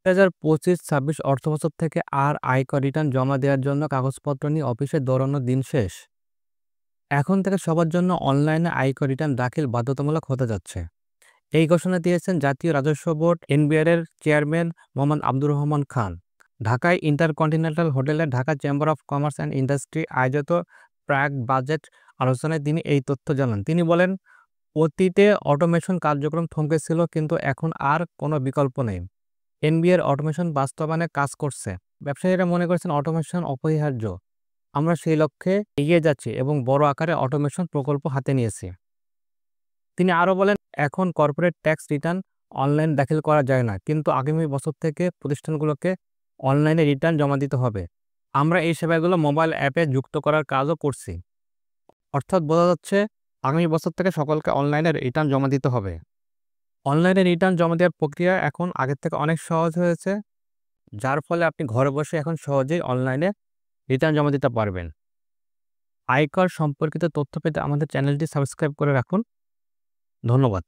২০২৫-২৬ অর্থবছর থেকে আর আয়কর রিটার্ন জমা দেওয়ার জন্য কাগজপত্র নিয়ে অফিসে দৌড়ানোর দিন শেষ। এখন থেকে সবার জন্য অনলাইনে আয়কর রিটার্ন দাখিল বাধ্যতামূলক হতে যাচ্ছে। এই ঘোষণা দিয়েছেন জাতীয় রাজস্ব বোর্ড এনবিআর এর চেয়ারম্যান মোহাম্মদ আব্দুর রহমান খান। ঢাকায় ইন্টারকন্টিনেন্টাল হোটেলে Dhaka chamber of commerce and industry আয়োজিত প্রাক বাজেট আলোচনায় তিনি এই তথ্য জানান। তিনি বলেন, অতীতে অটোমেশন কার্যক্রম থমকে ছিল, কিন্তু এখন আর কোনো বিকল্প নেই। এনবিআর অটোমেশন বাস্তবায়নে কাজ করছে। ব্যবসায়ীরা মনে করছেন অটোমেশন অপরিহার্য। আমরা সেই লক্ষ্যে এগিয়ে যাচ্ছি এবং বড় আকারে অটোমেশন প্রকল্প হাতে নিয়েছি। তিনি আরও বলেন, এখন কর্পোরেট ট্যাক্স রিটার্ন অনলাইন দাখিল করা যায় না, কিন্তু আগামী বছর থেকে প্রতিষ্ঠানগুলোকে অনলাইনে রিটার্ন জমা দিতে হবে। আমরা এই সেবাগুলো মোবাইল অ্যাপে যুক্ত করার কাজও করছি। অর্থাৎ বোঝা যাচ্ছে, আগামী বছর থেকে সকলকে অনলাইনে রিটার্ন জমা দিতে হবে। অনলাইনে রিটার্ন জমা দেওয়ার প্রক্রিয়া এখন আগের থেকে অনেক সহজ হয়েছে, যার ফলে আপনি ঘরে বসে এখন সহজেই অনলাইনে রিটার্ন জমা দিতে পারবেন। আয়কর সম্পর্কিত তথ্য পেতে আমাদের চ্যানেলটি সাবস্ক্রাইব করে রাখুন। ধন্যবাদ।